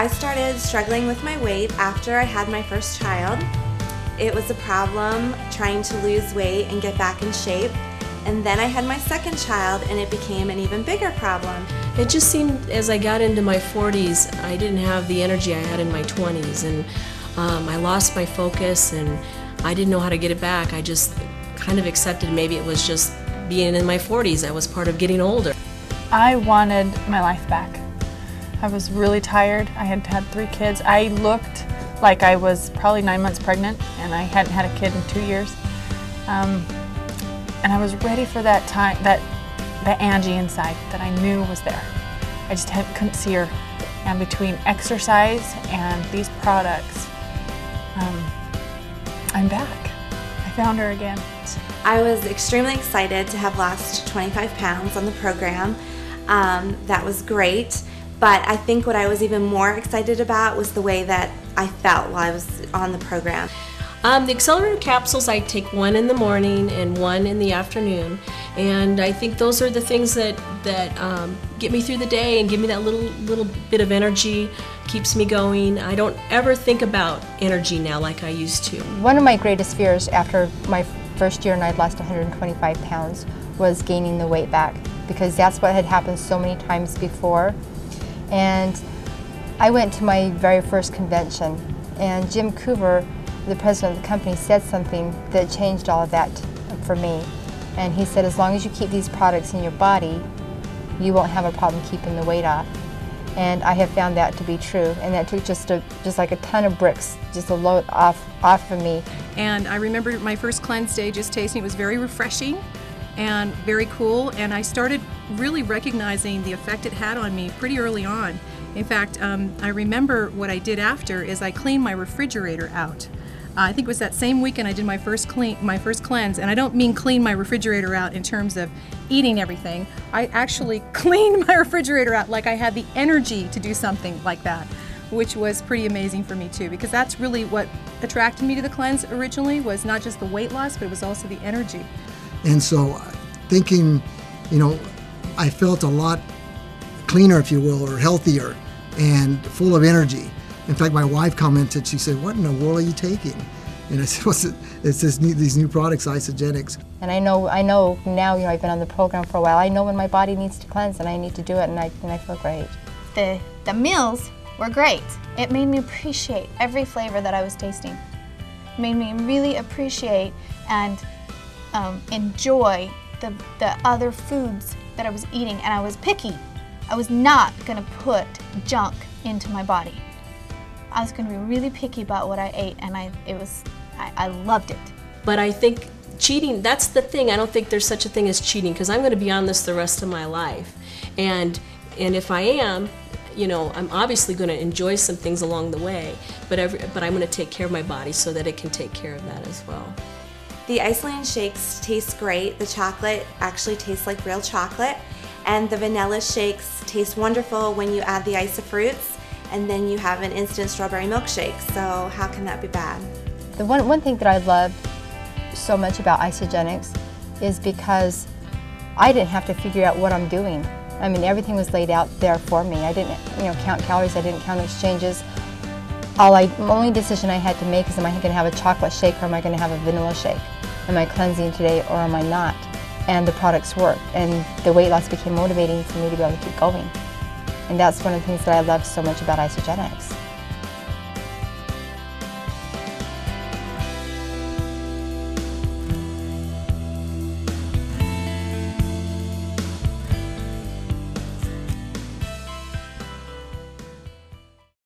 I started struggling with my weight after I had my first child. It was a problem trying to lose weight and get back in shape. And then I had my second child and it became an even bigger problem. It just seemed as I got into my 40s, I didn't have the energy I had in my 20s, and I lost my focus and I didn't know how to get it back. I just kind of accepted maybe it was just being in my 40s. I was part of getting older. I wanted my life back. I was really tired. I had had 3 kids. I looked like I was probably 9 months pregnant and I hadn't had a kid in 2 years. And I was ready for that time, that Angie inside that I knew was there. I just couldn't see her. And between exercise and these products, I'm back. I found her again. I was extremely excited to have lost 25 pounds on the program. That was great, but I think what I was even more excited about was the way that I felt while I was on the program. The accelerator capsules, I take one in the morning and one in the afternoon, and I think those are the things that get me through the day and give me that little bit of energy, keeps me going. I don't ever think about energy now like I used to. One of my greatest fears after my first year and I'd lost 125 pounds was gaining the weight back, because that's what had happened so many times before. And I went to my very first convention, and Jim Coover, the president of the company, said something that changed all of that for me. And he said, as long as you keep these products in your body, you won't have a problem keeping the weight off. And I have found that to be true. And that took just like a ton of bricks, just a load off of me. And I remember my first cleanse day just tasting, it was very refreshing and very cool. And I started really recognizing the effect it had on me pretty early on. In fact, I remember what I did after is I cleaned my refrigerator out. I think it was that same weekend I did my first cleanse, and I don't mean clean my refrigerator out in terms of eating everything. I actually cleaned my refrigerator out like I had the energy to do something like that, which was pretty amazing for me too, because that's really what attracted me to the cleanse originally, was not just the weight loss, but it was also the energy. And so thinking, I felt a lot cleaner, if you will, or healthier and full of energy. In fact, my wife commented, she said, "What in the world are you taking?" And I said, "What's it?" It's these new products, Isagenix. And I know now, I've been on the program for a while, I know when my body needs to cleanse and I need to do it, and I feel great. The meals were great. It made me appreciate every flavor that I was tasting. It made me really appreciate and enjoy the other foods that I was eating, and I was picky. I was not going to put junk into my body. I was going to be really picky about what I ate, and I loved it. But I think cheating, that's the thing. I don't think there's such a thing as cheating, because I'm going to be on this the rest of my life. And if I am, I'm obviously going to enjoy some things along the way, but I'm going to take care of my body so that it can take care of that as well. The Iceland shakes taste great. The chocolate actually tastes like real chocolate, and the vanilla shakes taste wonderful when you add the Isofruits, and then you have an instant strawberry milkshake, so how can that be bad? The one thing that I love so much about Isagenix is because I didn't have to figure out what I'm doing. I mean, everything was laid out there for me. I didn't count calories, I didn't count exchanges. The only decision I had to make is, am I going to have a chocolate shake or am I going to have a vanilla shake? Am I cleansing today or am I not? And the products worked, and the weight loss became motivating for me to be able to keep going. And that's one of the things that I love so much about Isagenix.